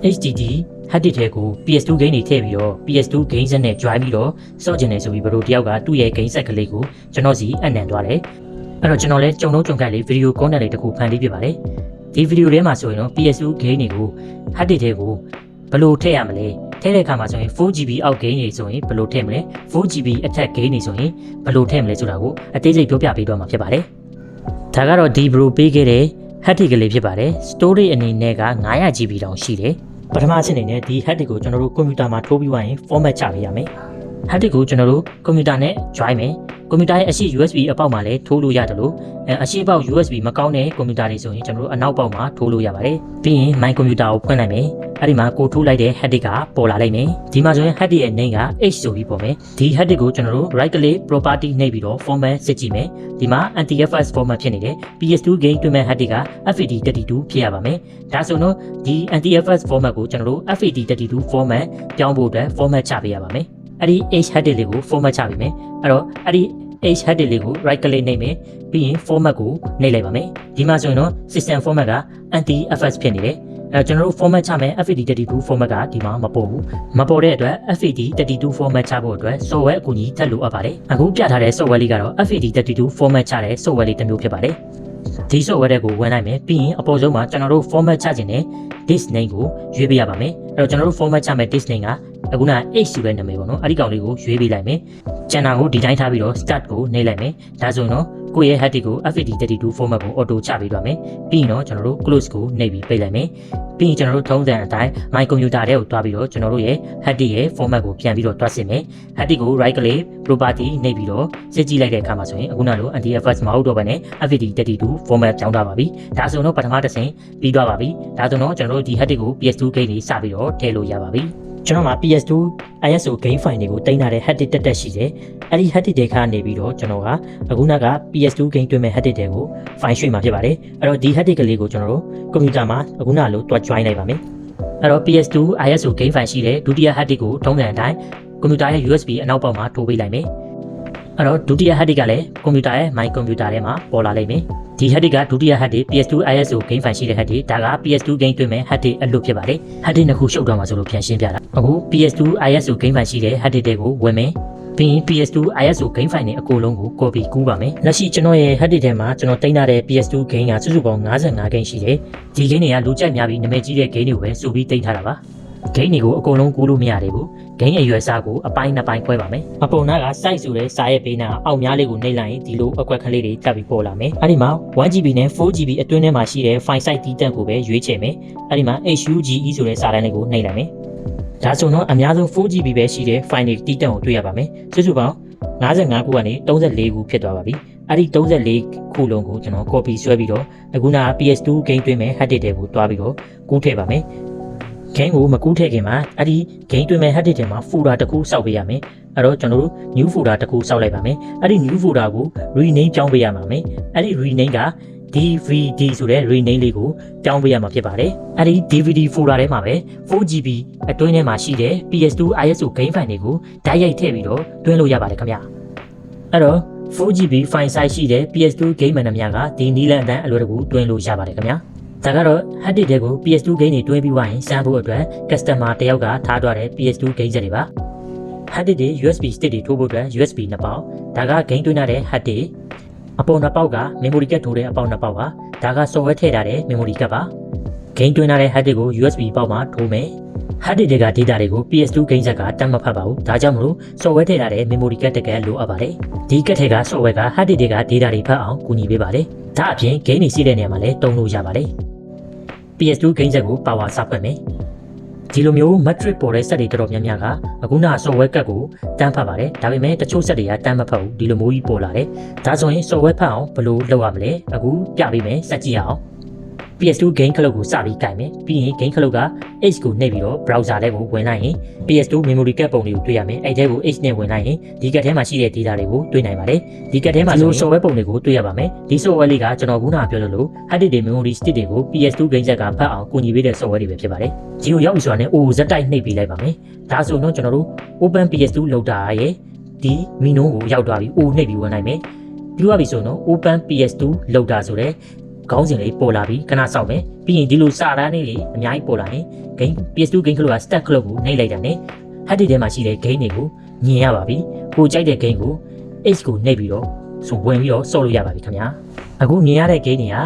HDD hard disk တွေကို PS2 game တွေထည့်ပြီးတော့ PS2 game set နဲ့ join ပြီးတော့စော့ကျင်နေဆိုပြီးဘလို့တယောက်ကသူ့ရဲ့ game set ကလေးကိုကျွန်တော်စီအနံသွားတယ်အဲ့တော့ကျွန်တော်လည်းကြုံတော့ကြုံကြိုက်လေး video content လေးတစ်ခုဖန်တီးပြပါတယ်ဒီ video ထဲမှာဆိုရင်တော့ PS2 game တွေကို hard disk တွေကိုဘလို့ထည့်ရမလဲထည့်တဲ့အခါမှာဆိုရင် 4GB အောက် game တွေဆိုရင်ဘလို့ထည့်မလဲ 4GB အထက် game တွေဆိုရင်ဘလို့ထည့်မလဲဆိုတာကိုအသေးစိတ်ပြောပြပေးတော့မှာဖြစ်ပါတယ်ဒါကတော့ဒီ bro ပေးခဲ့တဲ့ hard disk ကလေးဖြစ်ပါတယ် storage အနေနဲ့က 900GB တောင်ရှိတယ်ပထမအချက်အနေနဲ့ဒီ hard disk ကိုကျွန်တော်တို့ကွန်ပျူတာမှာထိုးပြီးသွားရင် format ချပေးရမယ် hard disk ကိုကျွန်တော်တို့ကွန်ပျူတာနဲ့ join မယ်ကွန်ပျူတာရဲ့အရှိ USB အပေါက်မှာလည်းထိုးလို့ရတယ်လို့အရှိပေါက် USB မကောင်းတဲ့ကွန်ပျူတာတွေဆိုရင်ကျွန်တော်တို့အနောက်ပေါက်မှာထိုးလို့ရပါတယ်ပြီးရင် my ကွန်ပျူတာကိုဖွင့်လိုက်မယ်အဲ့ဒီမှာကိုထိုးလိုက်တဲ့ hard disk ကပေါ်လာလိမ့်မယ်ဒီမှာဆိုရင် hard disk ရဲ့ name က H ဆိုပြီးပေါ်မယ်ဒီ hard disk ကိုကျွန်တော်တို့ right click property နှိပ်ပြီးတော့ format စစ်ကြည့်မယ်ဒီမှာ anti-fs format ဖြစ်နေတယ် PS2 game တွင်မဲ့ hard disk က FAT32 ဖြစ်ရပါမယ်ဒါဆိုတော့ဒီ anti-fs format ကိုကျွန်တော်တို့ FAT32 format ပြောင်းဖို့အတွက် format ချပေးရပါမယ်အဲ့ဒီ H hard disk လေးကို format ချပေးမယ်အဲ့တော့အဲ့ဒီ H hard disk လေးကို right click နှိပ်မယ်ပြီးရင် format ကိုနှိပ်လိုက်ပါမယ်ဒီမှာဆိုရင်တော့ system format က anti-fs ဖြစ်နေတယ်ကျွန်တော်တို့ format ချမယ် FAT32 format ကဒီမှာမပေါ်ဘူးမပေါ်တဲ့အတွက် FAT32 format ချဖို့အတွက် software အကူအညီထပ်လိုအပ်ပါတယ်အခုပြထားတဲ့ software လေးကတော့ FAT32 format ချတဲ့ software လေးတစ်မျိုးဖြစ်ပါတယ်ဒီ software တွေကိုဝင်လိုက်မယ်ပြီးရင်အပေါ်ဆုံးမှာကျွန်တော်တို့ format ချခြင်းနဲ့ disk name ကိုရွေးပေးရပါမယ်အဲ့တော့ကျွန်တော်တို့ format ချမယ် disk name ကအခုန H ဆိုတဲ့နာမည်ပေါ့နော်အဲ့ဒီကောင်လေးကိုရွေးပေးလိုက်မယ်ကျန်တာကိုဒီတိုင်းထားပြီးတော့ start ကိုနှိပ်လိုက်မယ်ဒါဆိုရင်တော့ကိုယ့်ရဲ့ hard disk ကို FAT32 format ကို auto ချပေးသွားမယ်ပြီးရင်တော့ကျွန်တော်တို့ close ကိုနှိပ်ပြီးပိတ်လိုက်မယ်ပြီးရင်ကျွန်တော်တို့ထုံးစံအတိုင်း my computer ထဲကိုတွားပြီးတော့ကျွန်တော်တို့ရဲ့ hard disk ရဲ့ format ကိုပြန်ပြီးတော့တွားစစ်မယ် hard disk ကို right click property နှိပ်ပြီးတော့စစ်ကြည့်လိုက်တဲ့အခါမှာဆိုရင်အခုနလို anti-fs မဟုတ်တော့ဘဲနဲ့ FAT32 format ပြောင်းသွားပါပြီဒါဆိုတော့ပထမတစ်ဆင့်ပြီးသွားပါပြီဒါဆိုတော့ကျွန်တော်တို့ဒီ hard disk ကို PS2 game တွေစပြီးတော့ထည့်လို့ရပါပြီကျွန်တော်မှာ PS2 ISO game file တွေကိုတင်ထားတဲ့ hard disk တက်ရှိတယ်အဲ့ဒီ hard disk တွေကနေပြီးတော့ကျွန်တော်ကအခုနက PS2 game တွင်မဲ့ hard disk တွေကို file ရွှေ့မှာဖြစ်ပါတယ်အဲ့တော့ဒီ hard disk ကလေးကိုကျွန်တော်တို့ကွန်ပျူတာမှာအခုနလိုတွား join လိုက်ပါမယ်အဲ့တော့ PS2 ISO game file ရှိတဲ့ဒုတိယ hard disk ကိုထုံးစံအတိုင်းကွန်ပျူတာရဲ့ USB အနောက်ပေါက်မှာထိုးပေးလိုက်မယ်အဲ့တော့ဒုတိယ hard disk ကလည်းကွန်ပျူတာရဲ့ my computer ထဲမှာပေါ်လာလိမ့်မယ်ဒီ hard disk ကဒုတိယ hard disk PS2 ISO game file ရှိတဲ့ hard disk ဒါက PS2 game တွင်မဲ့ hard disk အလုပ်ဖြစ်ပါတယ် hard disk နှစ်ခုရှုပ်သွားမှာဆိုလို့ပြန်ရှင်းပြတာအခု PS2 ISO game file ရှိတဲ့ hard disk တွေကိုဝင်မယ်ပြီးရင် PS2 ISO game file နဲ့အကုန်လုံးကို copy ကူးပါမယ်လက်ရှိကျွန်တော်ရဲ့ hard disk ထဲမှာကျွန်တော်တင်ထားတဲ့ PS2 game ကစုစုပေါင်း55 game ရှိတယ်ဒီ game တွေကလူကြိုက်များပြီးနာမည်ကြီးတဲ့ game တွေကိုပဲစုပြီးတင်ထားတာပါဂိမ်းတွေကိုအကုန်လုံးကူးလို့မရသေးဘူးဂိမ်းအရွယ်စားကိုအပိုင်းနှစ်ပိုင်းခွဲပါမယ်အပေါ်နာက size ဆိုတဲ့စာရဲ့ဘေးနာအောက်များလေးကိုနှိပ်လိုက်ရင်ဒီလိုအကွက်ကလေးတွေတက်ပြီးပေါ်လာမယ်အဲ့ဒီမှာ 1GB နဲ့ 4GB အတွင်းထဲမှာရှိတဲ့ file size တီးတက်ကိုပဲရွေးချယ်မယ်အဲ့ဒီမှာ HUGE ဆိုတဲ့စာတန်းလေးကိုနှိပ်လိုက်မယ်ဒါဆိုတော့အများဆုံး 4GB ပဲရှိတဲ့ file တွေတီးတက်ကိုတွေ့ရပါမယ်စုစုပေါင်း55ခုကနေ34ခုဖြစ်သွားပါပြီအဲ့ဒီ34ခုလုံးကိုကျွန်တော် copy ဆွဲပြီးတော့အခုန PS2 game တွင်းမဲ့ hard disk တွေကိုတွားပြီးတော့ကူးထည့်ပါမယ်game ကိုမကူးထည့်ခင်မှာအဲ့ဒီ game တွင်မဲ့ hard disk ထဲမှာ folder တစ်ခုစောက်ပေးရမယ်အဲ့တော့ကျွန်တော်တို့ new folder တစ်ခုစောက်လိုက်ပါမယ်အဲ့ဒီ new folder ကို rename ပြောင်းပေးရမှာမယ်အဲ့ဒီ rename က DVD ဆိုတဲ့ rename လေးကိုပြောင်းပေးရမှာဖြစ်ပါတယ်အဲ့ဒီ DVD folder ထဲမှာပဲ 4GB အတွင်းထဲမှာရှိတဲ့ PS2 ISO game file တွေကိုတိုက်ရိုက်ထည့်ပြီးတော့တွင်းလို့ရပါတယ်ခင်ဗျအဲ့တော့ 4GB file size ရှိတဲ့ PS2 game မှန်သမျှကဒီနီလန်အတန်းအလွယ်တကူတွင်းလို့ရပါတယ်ခင်ဗျဒါကတော့ hard disk တွေကို PS2 game တွေတွဲပြီးွားရင်စမ်းဖို့အတွက် customer တယောက်ကထားထားတဲ့ PS2 game set တွေပါ hard disk တွေ USB stick တွေထိုးဖို့အတွက် USB နှစ်ပေါက်ဒါက game တွင်းထားတဲ့ hard disk အပေါ်နှစ်ပေါက်က memory card ထိုးတဲ့အပေါက်နှစ်ပေါက်ပါဒါက software ထည့်ထားတဲ့ memory card ပါ game တွင်းထားတဲ့ hard disk ကို USB ပေါက်မှာထိုးမယ် hard disk တွေက data တွေကို PS2 game set ကတတ်မဖတ်ပါဘူးဒါကြောင့်မလို့ software ထည့်ထားတဲ့ memory card တကယ်လိုအပ်ပါတယ်ဒီ card ထဲက software က hard disk တွေက data တွေဖတ်အောင်ကူညီပေးပါတယ်ဒါအပြင် game တွေစီးတဲ့နေရာမှာလည်းသုံးလို့ရပါတယ်PS2 game set ကို power စဖွင့်မယ်ဒီလိုမျိုး matrix ပေါ်တဲ့ set တွေတော်တော်များများကအခုန software ကတ်ကိုတန်းဖတ်ပါတယ်ဒါပေမဲ့တချို့ set တွေကတန်းမဖတ်ဘူးဒီလိုမျိုးကြီးပေါ်လာတယ်ဒါဆိုရင် software ဖတ်အောင်ဘယ်လိုလုပ်ရမလဲအခုပြပေးမယ်စက်ကြည့်အောင် PS2 game ခလုတ်ကိုစပြီးကြိုက်မယ်ပြီးရင် game ခလုတ်က H ကိုနှိပ်ပြီးတော့ browser ထဲကိုဝင်လိုက်ရင် PS2 memory card ပုံတွေကိုတွေ့ရမယ်အဲ့ထဲကို H နဲ့ဝင်လိုက်ရင်ဒီ card ထဲမှာရှိတဲ့ data တွေကိုတွေ့နိုင်ပါတယ်ဒီ card ထဲမှာဆို software ပုံတွေကိုတွေ့ရပါမယ်ဒီ software လေးကကျွန်တော်ခုနကပြောလို့ hard disk တွေ memory stick တွေကို PS2 game set ကဖတ်အောင်ကူညီပေးတဲ့ software တွေပဲဖြစ်ပါတယ်ဒီကိုရောက်ပြီဆိုတာနဲ့ O ဇက်တိုက်နှိပ်ပေးလိုက်ပါမယ်ဒါဆိုတော့ကျွန်တော်တို့ open PS2 လောက်တာရဲ့ဒီ menu ကိုရောက်သွားပြီ O နှိပ်ပြီးဝင်နိုင်မယ်ပြီးသွားပြီဆိုတော့ open PS2 လောက်တာဆိုတဲ့ ခေါင်းစဉ်လေးပေါ်လာပြီးခဏစောင့်မယ်ပြီးရင်ဒီလိုစာတန်းလေးတွေအများကြီးပေါ်လာရင် game PS2 game ခလုတ်က stack ခလုတ်ကိုနှိပ်လိုက်တာနဲ့ hard disk ထဲမှာရှိတဲ့ game တွေကိုမြင်ရပါပြီကိုကြိုက်တဲ့ game ကို H ကိုနှိပ်ပြီးတော့ဆိုဝင်ပြီးတော့ဆော့လို့ရပါပြီခင်ဗျာအခုမြင်ရတဲ့ game တွေက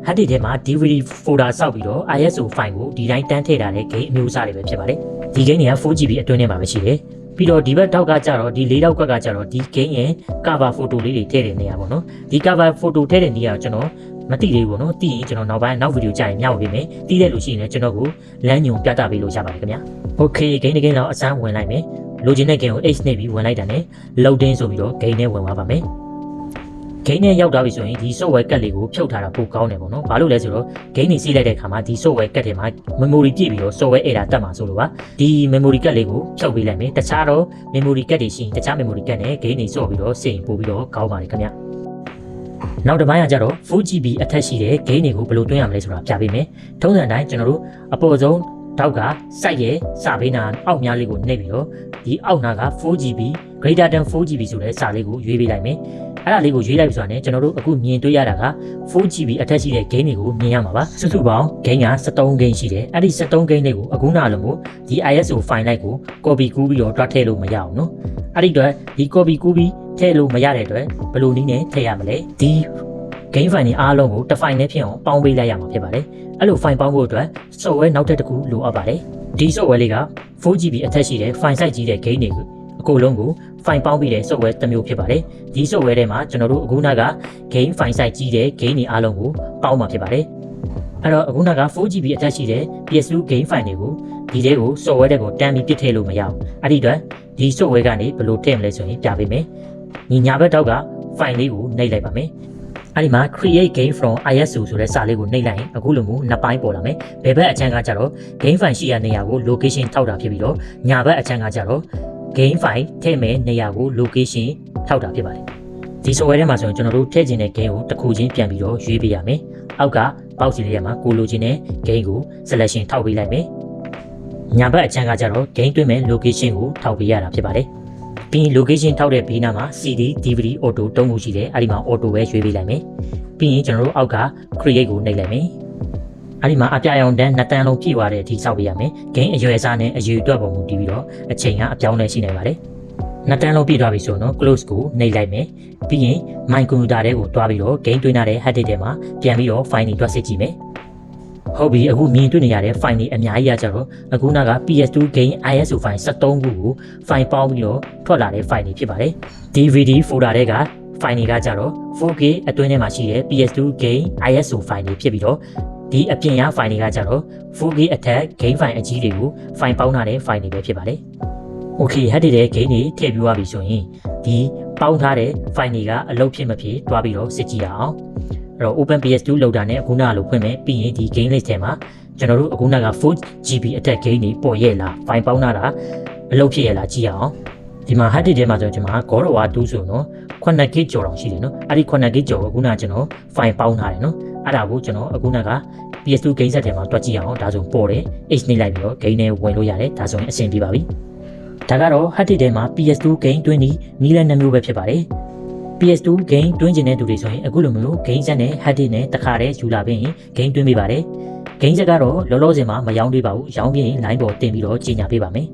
hard disk ထဲမှာ DVD folder စောက်ပြီးတော့ ISO file ကိုဒီတိုင်းတန်းထည့်ထားတဲ့ game အမျိုးအစားတွေပဲဖြစ်ပါတယ်ဒီ game တွေက 4GB အတွင်းထဲမှာပဲရှိတယ်ပြီးတော့ဒီဘက်ထောက်ကကြတော့ဒီ၄ထောက်ကကြတော့ဒီ game ရဲ့ cover photo လေးတွေထည့်တဲ့နေရာပေါ့နော်ဒီ cover photo ထည့်တဲ့နေရာကိုကျွန်တော်မသိသေးဘူးပေါ့နော်သိရင်ကျွန်တော်နောက်ဗီဒီယိုကြာရင်မျှဝေပေးမယ်သိတဲ့လူရှိရင်လည်းကျွန်တော်ကိုလမ်းညွန်ပြသပေးလို့ရပါတယ်ခင်ဗျာ Okay game တစ် game တော့အစမ်းဝင်လိုက်မယ်လိုချင်တဲ့ game ကို H နှိပ်ပြီးဝင်လိုက်တာနဲ့ loading ဆိုပြီးတော့ game နဲ့ဝင်သွားပါမယ် game နဲ့ရောက်သွားပြီဆိုရင်ဒီ software ကတ်လေးကိုဖြုတ်ထားတာပိုကောင်းတယ်ပေါ့နော်ဘာလို့လဲဆိုတော့ game တွေစီးလိုက်တဲ့အခါမှာဒီ software ကတ်တွေမှာ memory ပြည့်ပြီးတော့ software error တက်မှာဆိုလို့ပါဒီ memory ကတ်လေးကိုဖြုတ်ပေးလိုက်မယ်တခြားတော့ memory ကတ်တွေရှိရင်တခြား memory ကတ်နဲ့ game တွေဆော့ပြီးတော့စိတ်ပို့ပြီးတော့ကောင်းပါတယ်ခင်ဗျနောက်တစ်ပိုင်းကကြတော့ 4GB အထက်ရှိတဲ့ game တွေကိုဘယ်လိုတွင်းရမလဲဆိုတာပြပေးမယ်ထုံးစံတိုင်းကျွန်တော်တို့အပေါ်ဆုံးတောက်ကစိုက်ရဲ့စာပေးနာအောက်များလေးကိုနှိပ်ပြီးတော့ဒီအောက်နာက 4GB greater than 4GB ဆိုတဲ့စာလေးကိုရွေးပေးလိုက်မယ်အဲ့ဒါလေးကိုရွေးလိုက်ပြီဆိုတာနဲ့ကျွန်တော်တို့အခုမြင်တွေ့ရတာက 4GB အထက်ရှိတဲ့ game တွေကိုမြင်ရမှာပါစုစုပေါင်း game က73 game ရှိတယ်အဲ့ဒီ73 game တွေကိုအခုနာလို့မို့ဒီ ISO file လိုက်ကို copy ကူးပြီးတော့တွားထည့်လို့မရအောင်နော်အဲ့ဒီတော့ဒီ copy ကူးပြီးထည့်လို့မရတဲ့အတွက်ဘယ်လိုနည်းနဲ့ထည့်ရမလဲဒီ game file တွေအားလုံးကိုတစ် file နဲ့ဖြစ်အောင်ပေါင်းပေးလိုက်ရမှာဖြစ်ပါတယ်အဲ့လို file ပေါင်းဖို့အတွက် software နောက်တစ်ခုလိုအပ်ပါတယ်ဒီ software လေးက 4GB အထက်ရှိတဲ့ file size ကြီးတဲ့ game တွေကိုအကုန်လုံးကို file ပေါင်းပြီးတဲ့ software တစ်မျိုးဖြစ်ပါတယ်ဒီ software ထဲမှာကျွန်တော်တို့အခုနက game file size ကြီးတဲ့ game တွေအားလုံးကိုပေါင်းမှာဖြစ်ပါတယ်အဲ့တော့အခုနက 4GB အထက်ရှိတဲ့ PS2 game file တွေကိုဒီထဲကို software တွေကိုတန်းပြီးပြစ်ထည့်လို့မရအောင်အဲ့ဒီအတွက်ဒီ software ကနေဘယ်လိုထည့်မလဲဆိုရင်ပြပေးမယ်ညီညာဘက်တောက်က file လေးကိုနှိပ်လိုက်ပါမယ်အဲ့ဒီမှာ create game from ISO ဆိုတဲ့စာလေးကိုနှိပ်လိုက်ရင်အခုလိုမျိုးနှစ်ပိုင်းပေါ်လာမယ်ဘယ်ဘက်အချမ်းကကြတော့ game file ရှိရနေရာကို location ထောက်တာဖြစ်ပြီးတော့ညာဘက်အချမ်းကကြတော့ game file ထည့်မယ်နေရာကို location ထောက်တာဖြစ်ပါတယ်ဒီ software ထဲမှာဆိုရင်ကျွန်တော်တို့ထည့်ခြင်းတဲ့ game ကိုတစ်ခုချင်းပြန်ပြီးတော့ရွေးပေးရမယ်အောက်က box လေးထဲမှာကိုလိုချင်တဲ့ game ကို selection ထောက်ပေးလိုက်မယ်ညာဘက်အချမ်းကကြတော့ game တွင်းမဲ့ location ကိုထောက်ပေးရတာဖြစ်ပါတယ်ပြီး location ထောက်တဲ့ဘေးနားမှာ CD DVD auto တုံးခုရှိတယ်အဲ့ဒီမှာ auto ပဲရွေးပေးလိုက်မယ်ပြီးရင်ကျွန်တော်တို့အောက်က create ကိုနှိပ်လိုက်မယ်အဲ့ဒီမှာအပြာရောင်တန်းနှစ်တန်းလုံးပြည့်သွားတဲ့အထိစောက်ပေးရမယ် game အရွယ်အစားနဲ့အရွယ်အတွက်ပုံမူတည်ပြီးတော့အချိန်ကအပြောင်းလဲရှိနိုင်ပါတယ်နှစ်တန်းလုံးပြည့်သွားပြီဆိုတော့ close ကိုနှိပ်လိုက်မယ်ပြီးရင် my computer ထဲကိုတွားပြီးတော့ game တွင်းထားတဲ့ hard disk ထဲမှာပြန်ပြီးတော့ file တွေတွက်စစ်ကြည့်မယ်ဟုတ်ပြီအခုမြင်တွေ့နေရတဲ့ file တွေအများကြီးရကြတော့အခုနက PS2 game ISO file 73ခုကို file ပေါင်းပြီးတော့ထွက်လာတဲ့ file တွေဖြစ်ပါတယ် DVD folder တွေက file တွေကကြတော့ 4K အတွင်းထဲမှာရှိတဲ့ PS2 game ISO file တွေဖြစ်ပြီးတော့ဒီအပြင်ရ file တွေကကြတော့ 4K အထက် game file အကြီးတွေကို file ပေါင်းထားတဲ့ file တွေပဲဖြစ်ပါတယ် Okay ဟတ်တဲ့ game တွေထည့်ပြီးသွားပြီဆိုရင်ဒီပေါင်းထားတဲ့ file တွေကအလုပ်ဖြစ်မဖြစ်တွားပြီးတော့စစ်ကြည့်ရအောင်အဲ့တော့ Open PS2 loader နဲ့အခုနကလိုဖွင့်မယ်ပြီးရင်ဒီ game list ထဲမှာကျွန်တော်တို့အခုနက 4GB အထက် game တွေပေါ်ရဲ့လား file ပေါင်းထားတာအလုပ်ဖြစ်ရဲ့လားကြည့်ရအောင်ဒီမှာ hard disk ထဲမှာဆိုကျွန်တော် God of War 2ဆိုတော့ 8GB ကျော်တောင်ရှိတယ်နော်အဲ့ဒီ 8GB ကျော်ကိုအခုနကကျွန်တော် file ပေါင်းထားတယ်နော်အဲ့ဒါကိုကျွန်တော်အခုနက PS2 game set ထဲမှာတွက်ကြည့်အောင်ဒါဆိုပေါ်တယ် H နှိပ်လိုက်ပြီးတော့ game နဲ့ဝင်လို့ရတယ်ဒါဆိုရင်အဆင်ပြေပါပြီဒါကတော့ hard disk ထဲမှာ PS2 game တွင်းနီးလည်နှမျိုးပဲဖြစ်ပါတယ်PS2 game တွင်းကျင်တဲ့သူတွေဆိုရင်အခုလိုမျိုး game set နဲ့ hard disk နဲ့တခါတည်းယူလာပြီးရင် game တွင်းပေးပါတယ် game set ကတော့လောလောဆယ်မှာမရောင်းသေးပါဘူးရောင်းပြီးရင် line ပေါ်တင်ပြီးတော့ကြီးညာပေးပါမယ်